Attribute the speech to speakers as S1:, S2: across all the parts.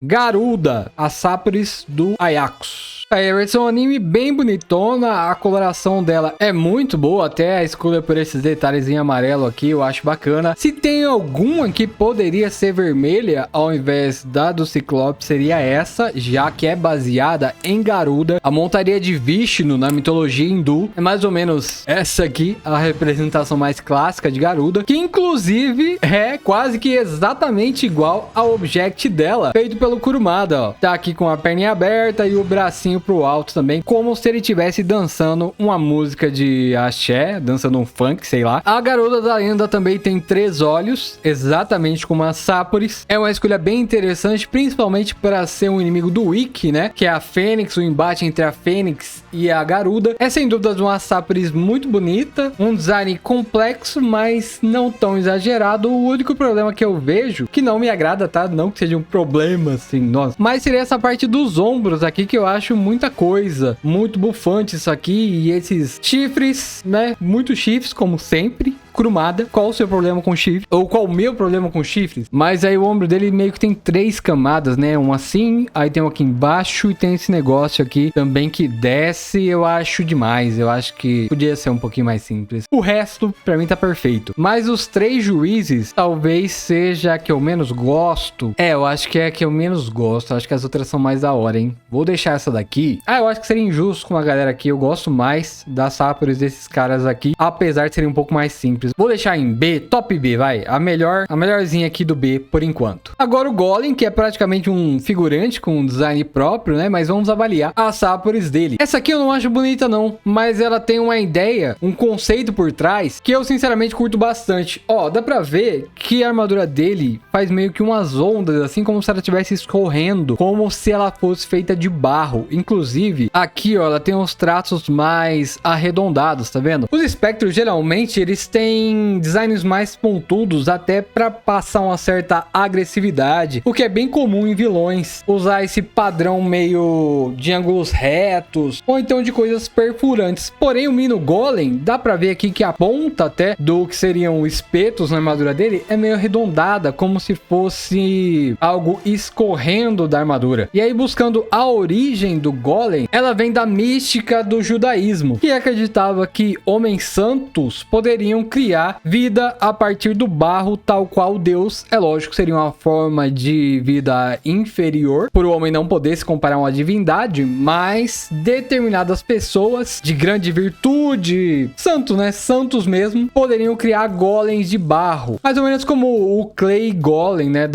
S1: Garuda, a Saporis do Ayakos. A versão anime bem bonitona, a coloração dela é muito boa, até a escolha por esses detalhes em amarelo aqui eu acho bacana. Se tem alguma que poderia ser vermelha ao invés da do Ciclope, seria essa, já que é baseada em Garuda. A montaria de Vishnu na mitologia hindu é mais ou menos essa aqui, a representação mais clássica de Garuda, que inclusive é quase que exatamente igual ao object dela, feito pelo Kurumada, ó. Tá aqui com a perninha aberta e o bracinho pro alto também, como se ele estivesse dançando uma música de axé, dançando um funk, sei lá. A Garuda da lenda também tem 3 olhos, exatamente como a Saporis. É uma escolha bem interessante, principalmente para ser um inimigo do Ikki, né? Que é a Fênix, o embate entre a Fênix e a Garuda. É sem dúvidas uma Saporis muito bonita, um design complexo, mas não tão exagerado. O único problema que eu vejo, que não me agrada, tá? Não que seja um problema, assim, nossa. Mas seria essa parte dos ombros aqui, que eu acho muita coisa, muito bufante isso aqui, e esses chifres, né, muitos chifres, como sempre. Kurumada, qual o seu problema com chifres? Ou qual o meu problema com chifres? Mas aí o ombro dele meio que tem 3 camadas, né? Um assim, aí tem um aqui embaixo e tem esse negócio aqui também que desce, eu acho demais. Eu acho que podia ser um pouquinho mais simples. O resto, pra mim, tá perfeito. Mas os 3 juízes, talvez seja a que eu menos gosto. É, eu acho que é a que eu menos gosto. Acho que as outras são mais da hora, hein? Vou deixar essa daqui. Ah, eu acho que seria injusto com a galera aqui. Eu gosto mais das Saporis desses caras aqui, apesar de serem um pouco mais simples. Vou deixar em B, top B, vai. A melhorzinha aqui do B, por enquanto. Agora o Golem, que é praticamente um figurante com um design próprio, né? Mas vamos avaliar as Saporis dele. Essa aqui eu não acho bonita, não. Mas ela tem uma ideia, um conceito por trás, que eu sinceramente curto bastante. Ó, dá pra ver que a armadura dele faz meio que umas ondas, assim como se ela estivesse escorrendo, como se ela fosse feita de barro. Inclusive, aqui, ó, ela tem uns traços mais arredondados, tá vendo? Os espectros, geralmente, eles têm designs mais pontudos, até para passar uma certa agressividade, o que é bem comum em vilões, usar esse padrão meio de ângulos retos, ou então de coisas perfurantes. Porém, o Mino Golem, dá para ver aqui que a ponta até do que seriam espetos na armadura dele é meio arredondada, como se fosse algo escorrendo da armadura. E aí, buscando a origem do Golem, ela vem da mística do judaísmo, que acreditava que homens santos poderiam criar vida a partir do barro, tal qual Deus. É lógico, seria uma forma de vida inferior, por o homem não poder se comparar a uma divindade, mas determinadas pessoas de grande virtude, santos, né? Santos mesmo, poderiam criar golems de barro. Mais ou menos como o Clay Golem, né?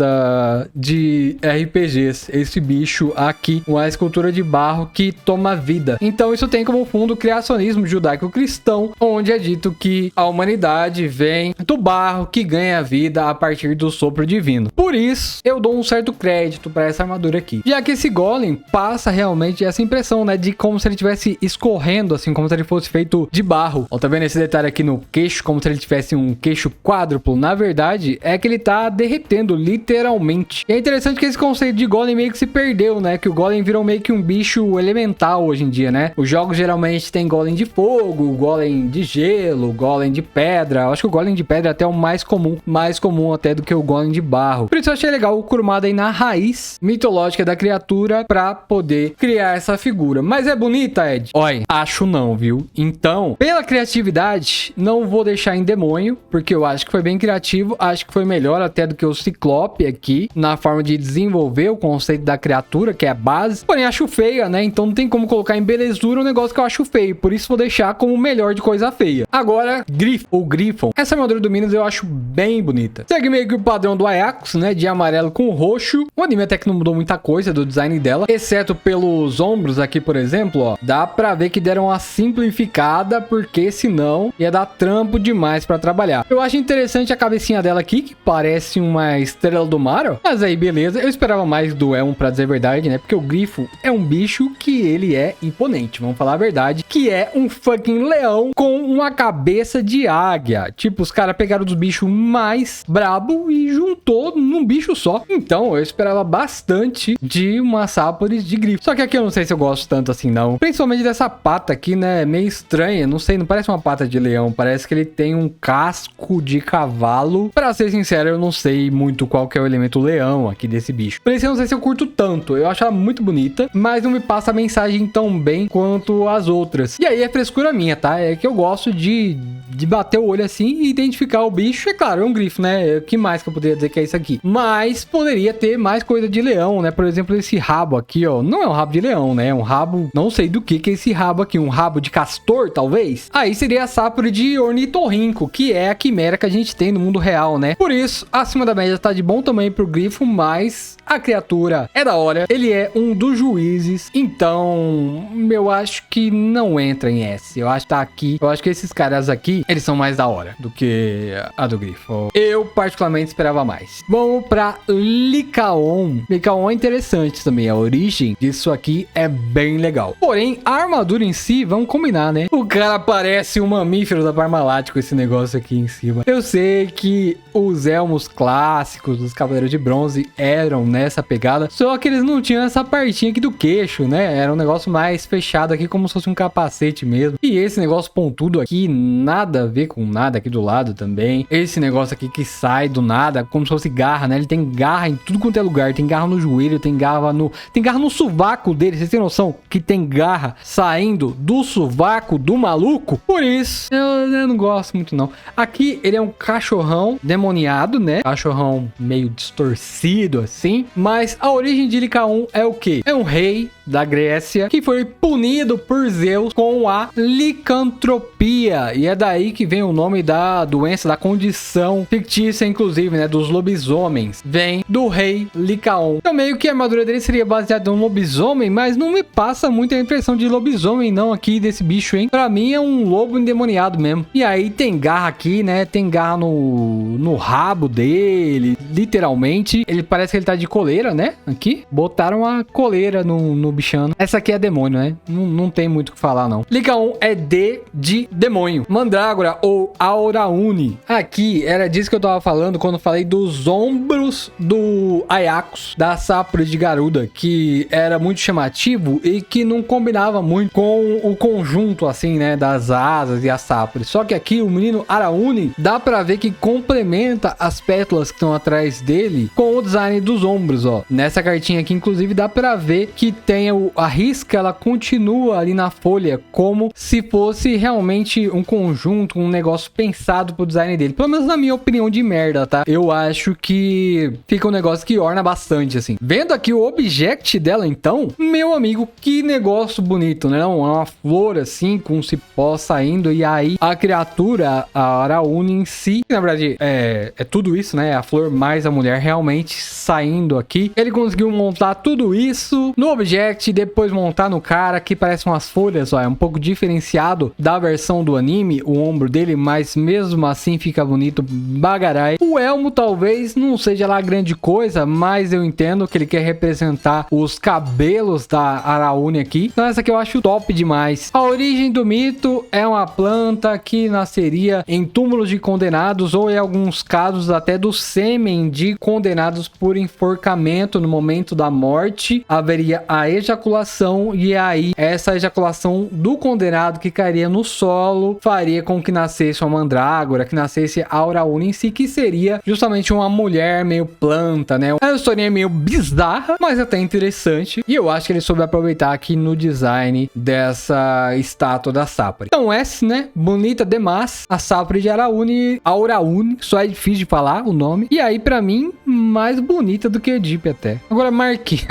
S1: De RPGs. Esse bicho aqui, uma escultura de barro que toma vida. Então isso tem como fundo o criacionismo judaico-cristão, onde é dito que a humanidade vem do barro que ganha vida a partir do sopro divino. Por isso, eu dou um certo crédito para essa armadura aqui. Já que esse golem passa realmente essa impressão, né, de como se ele estivesse escorrendo, assim, como se ele fosse feito de barro. Ó, tá vendo esse detalhe aqui no queixo, como se ele tivesse um queixo quádruplo? Na verdade, é que ele tá derretendo, literalmente. E é interessante que esse conceito de golem meio que se perdeu, né, que o golem virou meio que um bicho elemental hoje em dia, né? Os jogos geralmente tem golem de fogo, golem de gelo, golem de pedra. Eu acho que o golem de pedra é até o mais comum até do que o golem de barro. Por isso eu achei legal o Kurumada aí na raiz mitológica da criatura pra poder criar essa figura. Mas é bonita, Ed? Olha, acho não, viu? Então, pela criatividade, não vou deixar em demônio, porque eu acho que foi bem criativo, acho que foi melhor até do que o Ciclope aqui, na forma de desenvolver o conceito da criatura, que é a base. Porém, acho feia, né? Então não tem como colocar em belezura um negócio que eu acho feio, por isso vou deixar como o melhor de coisa feia. Agora, Griffon. Essa armadura do Minos eu acho bem bonita. Segue meio que o padrão do Ayakos, né? De amarelo com roxo. O anime até que não mudou muita coisa do design dela, exceto pelos ombros aqui, por exemplo, ó. Dá pra ver que deram uma simplificada, porque senão ia dar trampo demais pra trabalhar. Eu acho interessante a cabecinha dela aqui, que parece uma estrela do mar, ó. Mas aí, beleza. Eu esperava mais do Elmo, pra dizer a verdade, né? Porque o Grifo é um bicho que ele é imponente. Vamos falar a verdade. Que é um fucking leão com uma cabeça de águia. águia. Tipo, os caras pegaram dos bichos mais brabo e juntou num bicho só. Então, eu esperava bastante de uma Saporis de grifo. Só que aqui eu não sei se eu gosto tanto assim, não. Principalmente dessa pata aqui, né? Meio estranha. Não sei, não parece uma pata de leão. Parece que ele tem um casco de cavalo. Pra ser sincero, eu não sei muito qual que é o elemento leão aqui desse bicho. Por isso eu não sei se eu curto tanto. Eu acho ela muito bonita, mas não me passa a mensagem tão bem quanto as outras. E aí é frescura minha, tá? É que eu gosto de bater o olho assim e identificar o bicho. É claro, é um grifo, né? O que mais que eu poderia dizer que é isso aqui? Mas poderia ter mais coisa de leão, né? Por exemplo, esse rabo aqui, ó. Não é um rabo de leão, né? É um rabo... Não sei do que é esse rabo aqui. Um rabo de castor, talvez? Aí seria a Sapori de ornitorrinco, que é a quimera que a gente tem no mundo real, né? Por isso, acima da média tá de bom tamanho pro grifo, mas a criatura é da hora. Ele é um dos juízes, então eu acho que não entra em S. Eu acho que tá aqui. Eu acho que esses caras aqui, eles são mais da hora do que a do grifo. Eu particularmente esperava mais. Vamos pra Lycaon. Lycaon é interessante também. A origem disso aqui é bem legal. Porém, a armadura em si, vamos combinar, né? O cara parece um mamífero da Parmalat com esse negócio aqui em cima. Eu sei que os elmos clássicos dos Cavaleiros de Bronze eram nessa pegada, só que eles não tinham essa partinha aqui do queixo, né? Era um negócio mais fechado aqui, como se fosse um capacete mesmo. E esse negócio pontudo aqui, nada a ver com nada aqui do lado também. Esse negócio aqui que sai do nada, como se fosse garra, né? Ele tem garra em tudo quanto é lugar. Tem garra no joelho, tem garra no sovaco dele. Vocês têm noção que tem garra saindo do sovaco do maluco? Por isso, eu não gosto muito não. Aqui ele é um cachorrão demoniado, né? Cachorrão meio distorcido assim. Mas a origem de Lycaon é o quê? É um rei da Grécia que foi punido por Zeus com a licantropia. E é daí que vem o nome da doença, da condição fictícia, inclusive, né? Dos lobisomens. Vem do rei Lycaon. Então, meio que a armadura dele seria baseada em um lobisomem, mas não me passa muita impressão de lobisomem, não, aqui desse bicho, hein? Pra mim é um lobo endemoniado mesmo. E aí tem garra aqui, né? Tem garra no rabo dele, literalmente. Ele parece que ele tá de coleira, né? Aqui. Botaram a coleira no bichano. Essa aqui é demônio, né? Não tem muito o que falar, não. Lycaon é D de demônio. Mandrágora ou Auraune. Aqui era disso que eu tava falando quando falei dos ombros do Aiacos, da Sapori de Garuda, que era muito chamativo e que não combinava muito com o conjunto, assim, né? Das asas e a Sapori. Só que aqui o menino Araune dá pra ver que complementa as pétalas que estão atrás dele com o design dos ombros, ó. Nessa cartinha aqui, inclusive, dá pra ver que tem a risca, ela continua ali na folha, como se fosse realmente um conjunto, um negócio pensado pro design dele. Pelo menos na minha opinião de merda, tá? Eu acho que fica um negócio que orna bastante, assim. Vendo aqui o object dela, então, meu amigo, que negócio bonito, né? É uma flor, assim, com um cipó saindo, e aí a criatura, a Araune em si, na verdade, é tudo isso, né? A flor mais a mulher realmente saindo aqui. Ele conseguiu montar tudo isso no object, depois montar no cara, que parece umas folhas, ó, é um pouco diferenciado da versão do anime, o ombro dele, mas mesmo assim fica bonito, bagarai. O elmo talvez não seja lá grande coisa, mas eu entendo que ele quer representar os cabelos da Araune aqui, então essa aqui eu acho top demais. A origem do mito é uma planta que nasceria em túmulos de condenados, ou em alguns casos até do sêmen de condenados por enforcamento. No momento da morte haveria a ejaculação, e aí essa ejaculação do condenado que cairia no solo faria com que nascesse uma mandrágora, que nascesse a Araune em si, que seria justamente uma mulher meio planta, né? É uma historinha meio bizarra, mas até interessante, e eu acho que ele soube aproveitar aqui no design dessa estátua da Sapori. Então S, né? Bonita demais. A Sapori de Auraune, só é difícil de falar o nome, e aí pra mim mais bonita do que Edipe até. Agora Marquinho,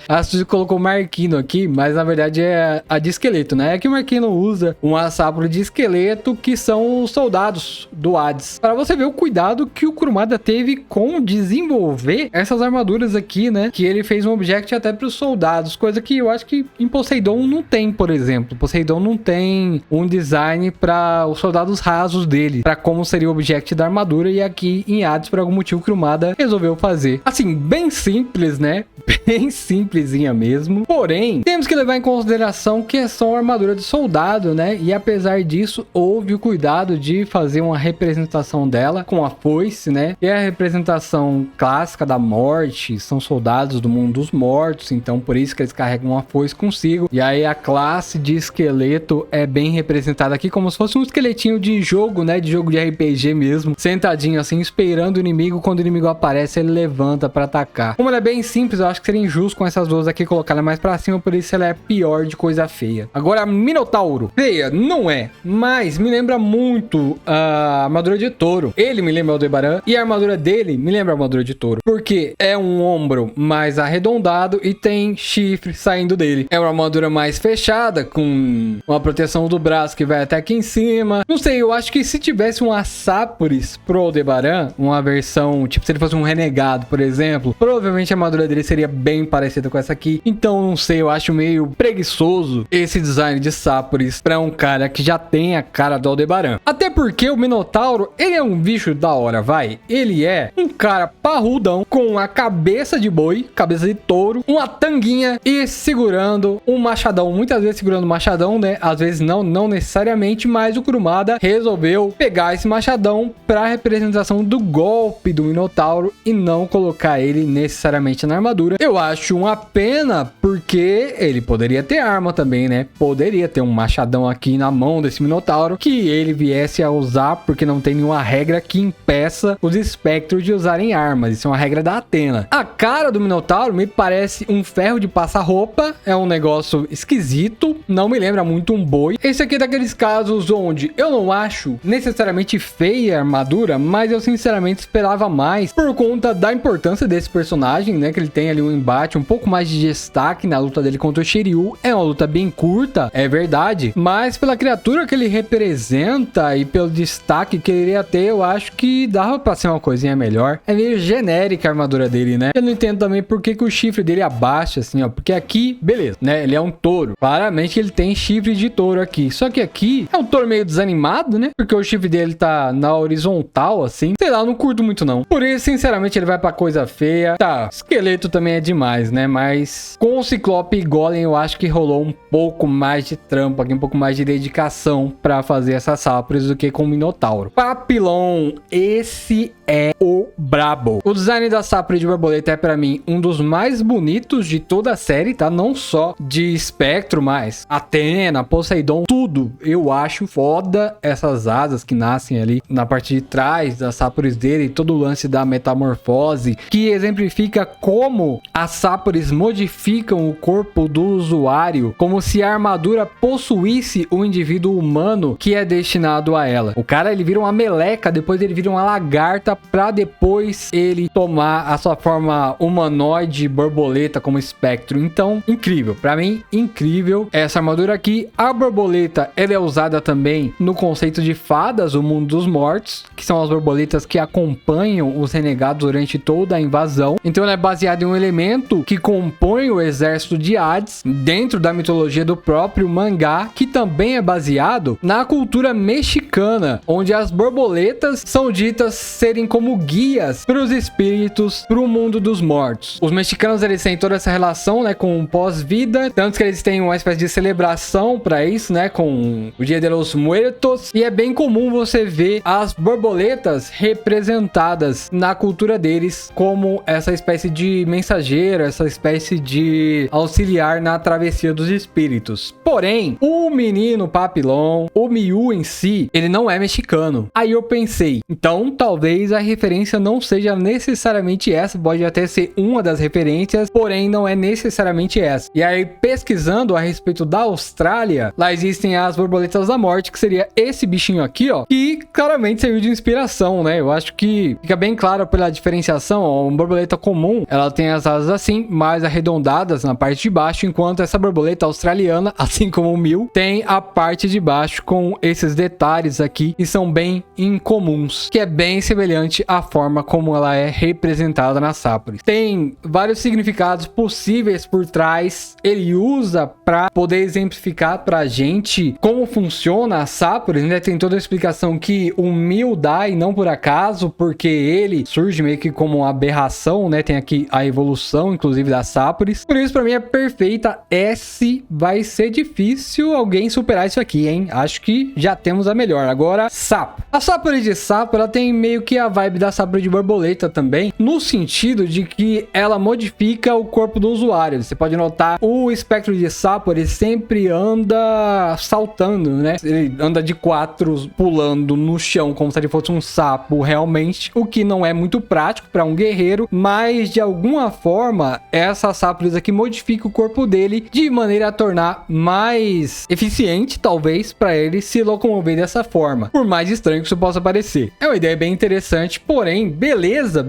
S1: a Suzy colocou Marquino aqui, mas na verdade é a de esqueleto, né? É que o Marquino usa uma Sapori de esqueleto, que são os soldados do Hades. Para você ver o cuidado que o Kurumada teve com desenvolver essas armaduras aqui, né? Que ele fez um object até para os soldados, coisa que eu acho que em Poseidon não tem, por exemplo. Poseidon não tem um design para os soldados rasos dele, para como seria o object da armadura, e aqui em Hades, por algum motivo, o Kurumada resolveu fazer. Assim, bem simples, né? bem simplesinha mesmo. Porém, temos que levar em consideração que é só uma armadura de soldado, né? E apesar disso, houve o cuidado de fazer uma representação dela com a foice, né? E a representação clássica da morte, são soldados do mundo dos mortos, então por isso que eles carregam uma foice consigo. E aí a classe de esqueleto é bem representada aqui como se fosse um esqueletinho de jogo, né? De jogo de RPG mesmo, sentadinho assim, esperando o inimigo. Quando o inimigo aparece, ele levanta pra atacar. Como ela é bem simples, eu acho que seria injusto com essas duas aqui colocar ela mais pra cima, por isso ela é pior de coisa feia. Agora, Minotauro. Feia, não é, mas me lembra muito a armadura de touro. Ele me lembra o Aldebaran e a armadura dele me lembra a armadura de touro, porque é um ombro mais arredondado e tem chifre saindo dele. É uma armadura mais fechada, com uma proteção do braço que vai até aqui em cima. Não sei, eu acho que se tivesse um Assaporis pro Aldebaran, uma versão, tipo, se ele fosse um renegado, por exemplo, provavelmente a armadura dele seria bem parecida com essa aqui. Então, não sei, eu acho meio preguiçoso esse design de Assaporis pra um cara que já tem a cara do Aldebaran. Até porque o Minotauro, ele é um bicho da hora, vai. Ele é um cara parrudão, com a cabeça de boi, cabeça de touro, uma tanguinha e segurando um machadão. Muitas vezes segurando um machadão, né? Às vezes não necessariamente, mas o Kurumada resolveu pegar esse machadão pra representação do golpe do Minotauro e não colocar ele necessariamente na armadura. Eu acho uma pena, porque ele poderia ter arma também, né? Poderia ter um machadão aqui na mão desse Minotauro que ele viesse a usar, porque não tem nenhuma regra que impeça os espectros de usarem armas. Isso é uma regra da Athena. A cara do Minotauro me parece um ferro de passar roupa, é um negócio esquisito, não me lembra muito um boi. Esse aqui é daqueles casos onde eu não acho necessariamente feia a armadura, mas eu sinceramente esperava mais por conta da importância desse personagem, né? Que ele tem ali um embate, um pouco mais de destaque na luta dele contra o Shiryu. É uma luta bem curta, é verdade, mas pela criatura que ele representa e pelo destaque que ele iria ter, eu acho que dava pra ser uma coisinha melhor. É meio genérica a armadura dele, né? Eu não entendo também por que o chifre dele abaixa assim, ó, porque aqui, beleza, né? Ele é um touro, claramente ele tem chifre de touro aqui, só que aqui é um touro meio desanimado, né? Porque o chifre dele tá na horizontal, assim, sei lá, eu não curto muito não. Por isso, sinceramente, ele vai pra coisa feia. Tá, esqueleto também é demais, né? Mas com o Ciclope e Golem, eu acho que rolou um pouco mais de trampo aqui, um pouco mais de dedicação pra fazer essas Assaporis do que com o Minotauro. Papillon, esse é o brabo. O design da Assaporis de borboleta é pra mim um dos mais bonitos de toda a série, tá? Não só de espectro, mas Athena, Poseidon, tudo. Eu acho foda essas asas que nascem ali na parte de trás das Assaporis dele, todo o lance da metamorfose, que exemplifica como as Assaporis modificam o corpo do usuário, como se a armadura possuísse o indivíduo humano que é destinado a ela. O cara, ele vira uma meleca, depois ele vira uma lagarta, pra depois ele tomar a sua forma humanoide borboleta como espectro. Então, incrível. Pra mim, incrível essa armadura aqui. A borboleta, ela é usada também no conceito de fadas, o mundo dos mortos, que são as borboletas que acompanham os renegados durante toda a invasão. Então, ela é baseada em um elemento que compõe o exército de Hades, dentro da mitologia do próprio mangá, que também é baseado na cultura mexicana, onde as borboletas são ditas serem como guias para os espíritos, para o mundo dos mortos. Os mexicanos, eles têm toda essa relação, né, com o pós-vida, tanto que eles têm uma espécie de celebração para isso, né, com o Dia de los Muertos, e é bem comum você ver as borboletas representadas na cultura deles como essa espécie de mensageiro, essa espécie de auxiliar na travessia dos espíritos. Porém, o menino Papillon, o Miu em si, ele não é mexicano. Aí eu pensei, então talvez a referência não seja necessariamente essa, pode até ser uma das referências, porém não é necessariamente essa. E aí, pesquisando a respeito da Austrália, lá existem as borboletas da morte, que seria esse bichinho aqui, ó, que claramente serviu de inspiração, né? Eu acho que fica bem claro pela diferenciação, ó, uma borboleta comum, ela tem as asas assim, mais arredondadas na parte de baixo, enquanto essa borboleta australiana, assim como o Miu, tem a parte de baixo com esses detalhes aqui, que são bem incomuns, que é bem semelhante à forma como ela é representada na Assaporis. Tem vários significados possíveis por trás, ele usa para poder exemplificar pra gente como funciona a Assaporis, né? Tem toda a explicação que o Miu dá, e não por acaso, porque ele surge meio que como uma aberração, né? Tem aqui a evolução evolução, inclusive, da Saporis. Por isso, pra mim, é perfeita. S vai ser difícil alguém superar isso aqui, hein? Acho que já temos a melhor. Agora, Sapo. A Saporis de Sapo, ela tem meio que a vibe da Saporis de borboleta também, no sentido de que ela modifica o corpo do usuário. Você pode notar, o espectro de Sapo, ele sempre anda saltando, né? Ele anda de 4, pulando no chão, como se ele fosse um sapo realmente, o que não é muito prático para um guerreiro, mas de alguma forma, essa Saporis aqui modifica o corpo dele de maneira a tornar mais eficiente, talvez, para ele se locomover dessa forma, por mais estranho que isso possa parecer. É uma ideia bem interessante, porém, beleza,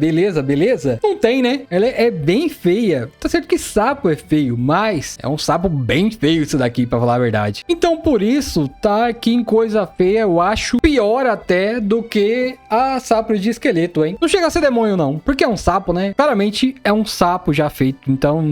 S1: não tem, né? Ela é bem feia. Tá certo que sapo é feio, mas é um sapo bem feio isso daqui, pra falar a verdade. Então, por isso, tá aqui em coisa feia, eu acho pior até do que a Saporis de esqueleto, hein? Não chega a ser demônio, não, porque é um sapo, né? Claramente é um sapo já feito, então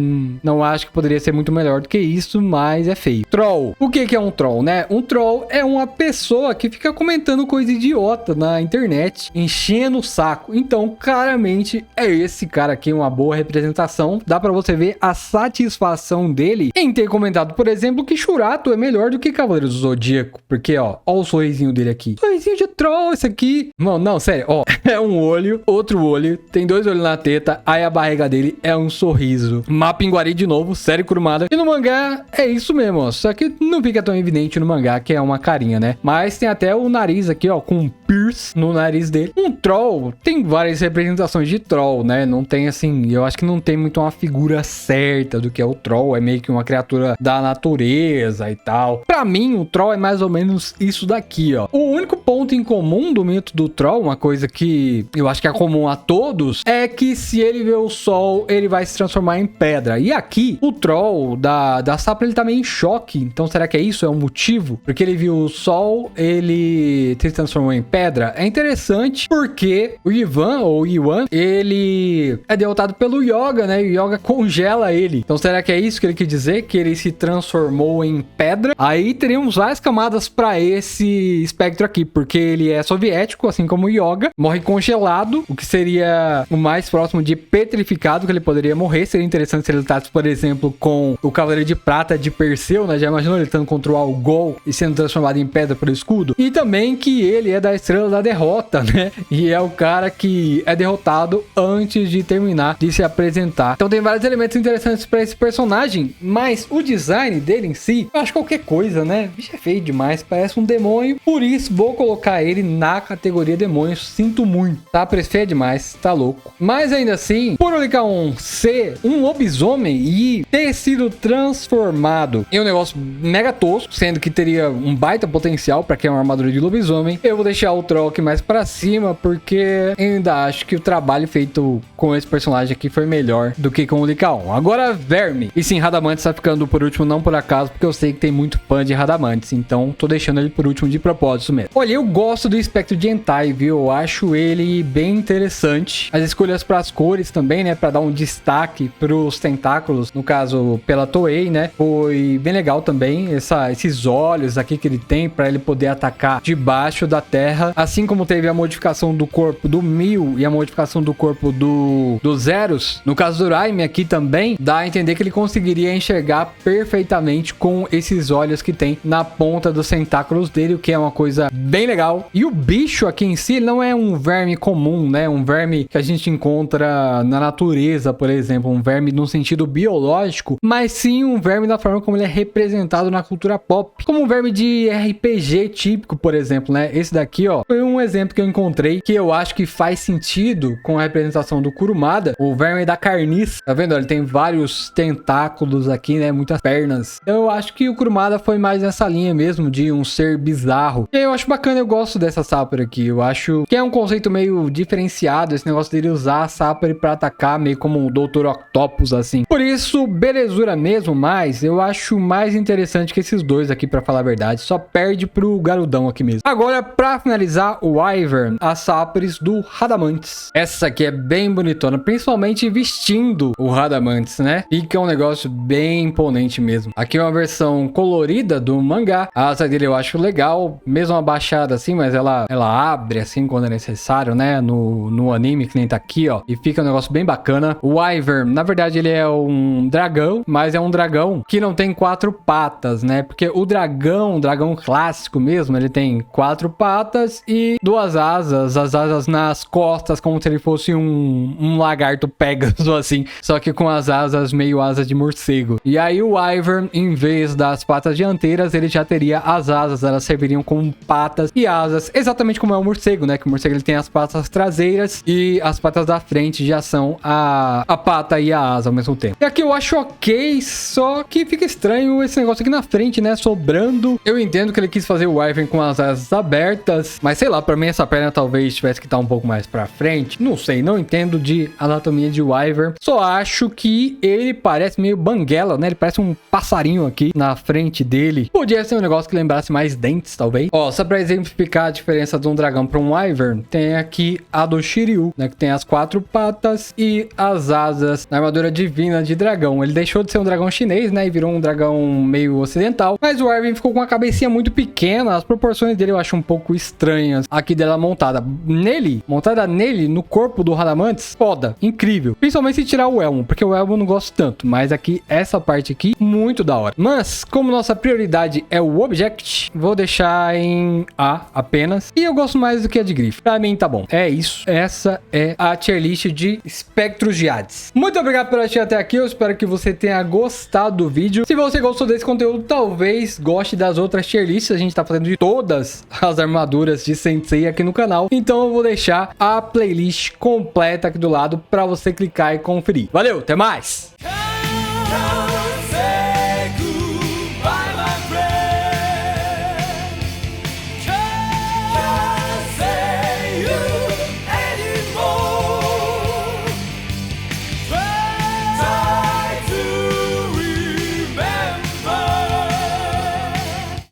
S1: não acho que poderia ser muito melhor do que isso, mas é feio. Troll. O que é um troll, né? Um troll é uma pessoa que fica comentando coisa idiota na internet, enchendo o saco. Então, claramente, é esse cara aqui uma boa representação. Dá pra você ver a satisfação dele em ter comentado, por exemplo, que Shurato é melhor do que Cavaleiros do Zodíaco. Porque, ó o sorrisinho dele aqui. Sorrisinho de troll, esse aqui. Mano, não, sério, ó. É um olho, outro olho, tem 2 olhos na teta, aí a barriga dele é um sorriso. Mapinguari de novo, série Kurumada. E no mangá é isso mesmo, ó. Só que não fica tão evidente no mangá, que é uma carinha, né? Mas tem até o nariz aqui, ó, com um pierce no nariz dele. Um troll, tem várias representações de troll, né? Não tem assim, eu acho que não tem muito uma figura certa do que é o troll. É meio que uma criatura da natureza e tal. Pra mim, o troll é mais ou menos isso daqui, ó. O único ponto em comum do mito do troll, uma coisa que eu acho que é comum a todos, é que se ele vê o sol, ele vai se transformar em pedra. E aqui, o troll da Sapo, ele tá meio em choque. Então, será que é isso? É um motivo? Porque ele viu o sol, ele se transformou em pedra? É interessante porque o Ivan, ou Iwan, ele é derrotado pelo Yoga, né? E o Yoga congela ele. Então, será que é isso que ele quer dizer? Que ele se transformou em pedra? Aí teríamos várias camadas pra esse espectro aqui, porque ele é soviético, assim como o Yoga, morre congelado, o que seria o mais próximo de petrificado que ele poderia morrer. Seria interessante se ele lutasse, por exemplo, com o Cavaleiro de Prata de Perseu, né? Já imaginou ele lutando contra o Algol e sendo transformado em pedra pelo escudo? E também que ele é da Estrela da Derrota, né? E é o cara que é derrotado antes de terminar de se apresentar. Então tem vários elementos interessantes para esse personagem, mas o design dele em si, eu acho qualquer coisa, né? Bicho, é feio demais, parece um demônio. Por isso, vou colocar ele na categoria demônio. Sinto muito, tá? Feio demais, tá louco. Mas ainda assim, por Olicão ser um lobisomem e ter sido transformado em um negócio mega tosco, sendo que teria um baita potencial pra criar uma armadura de lobisomem, eu vou deixar o troll aqui mais pra cima, porque ainda acho que o trabalho feito com esse personagem aqui foi melhor do que com o Licaon. Agora, Verme. E sim, Radamantes tá ficando por último, não por acaso, porque eu sei que tem muito fã de Radamantes, então tô deixando ele por último de propósito mesmo. Olha, eu gosto do espectro de Hentai, viu? Eu acho ele bem interessante. As escolhas para as cores também, né? Pra dar um destaque pros tentáculos, no caso, pela Toei, né? Foi bem legal também. Esses olhos aqui que ele tem pra ele poder atacar debaixo da terra. Assim como teve a modificação do corpo do Mil e a modificação do corpo do Zeros. No caso do Raimi aqui também, dá a entender que ele conseguiria enxergar perfeitamente com esses olhos que tem na ponta dos tentáculos dele, o que é uma coisa bem legal. E o bicho aqui em si não é um verme comum, né? Um verme que a gente encontra na natureza, por exemplo. Um verme no sentido biológico, mas sim um verme da forma como ele é representado na cultura pop. Como um verme de RPG típico, por exemplo, né? Esse daqui, ó, foi um exemplo que eu encontrei que eu acho que faz sentido com a representação do Kurumada. O verme da carniça, tá vendo? Ele tem vários tentáculos aqui, né? Muitas pernas. Então eu acho que o Kurumada foi mais nessa linha mesmo, de um ser bizarro. E eu acho bacana, eu gosto dessa Sapori aqui. Eu acho que é um conceito meio diferenciado, esse negócio dele usar a Sapori pra atacar, meio como um Dr. Octopus, assim. Por isso, belezura mesmo, mas eu acho mais interessante que esses dois aqui, pra falar a verdade. Só perde pro Garudão aqui mesmo. Agora, pra finalizar, o Wyvern, a Saporis do Radamantes. Essa aqui é bem bonitona, principalmente vestindo o Radamantes, né? Fica um negócio bem imponente mesmo. Aqui é uma versão colorida do mangá. A asa dele eu acho legal, mesmo abaixada assim, mas ela abre assim quando é necessário, né? No anime, que nem tá aqui, ó. E fica um negócio bem bacana. O Wyvern, na verdade, ele é um dragão, mas é um dragão que não tem 4 patas, né? Porque o dragão clássico mesmo, ele tem 4 patas e 2 asas, as asas nas costas, como se ele fosse um lagarto Pegasus, assim, só que com as asas meio asa de morcego. E aí o Wyvern, em vez das patas dianteiras, ele já teria as asas, elas serviriam como patas e asas, exatamente como é o morcego, né? Que o morcego ele tem as patas traseiras e as patas da frente já são a pata e a asa ao mesmo tempo. E aqui eu acho ok, só que fica estranho esse negócio aqui na frente, né? Sobrando. Eu entendo que ele quis fazer o Wyvern com as asas abertas, mas sei lá, pra mim essa perna talvez tivesse que estar um pouco mais pra frente. Não sei, não entendo de anatomia de Wyvern. Só acho que ele parece meio banguela, né? Ele parece um passarinho aqui na frente dele. Podia ser um negócio que lembrasse mais dentes, talvez. Ó, só pra exemplificar a diferença de um dragão pra um Wyvern, tem aqui a do Shiryu, né? Que tem as 4 patas e as asas na armadura divina de dragão. Ele deixou de ser um dragão chinês, né? E virou um dragão meio ocidental. Mas o Wyvern ficou com uma cabecinha muito pequena. As proporções dele eu acho um pouco estranhas. Aqui dela montada nele, no corpo do Radamantes, foda, incrível. Principalmente se tirar o elmo, porque o elmo eu não gosto tanto. Mas aqui, essa parte aqui, muito da hora. Mas, como nossa prioridade é o Object, vou deixar em A apenas. E eu gosto mais do que a de Griff. Pra mim, tá bom. É isso. Essa é a tier list de Spectros de Hades. Muito obrigado por assistir até aqui. Eu espero que você tenha gostado do vídeo. Se você gostou desse conteúdo, talvez goste das outras tier lists. A gente tá fazendo de todas as armaduras de Sensei aqui no canal. Então eu vou deixar a playlist completa aqui do lado pra você clicar e conferir. Valeu, até mais!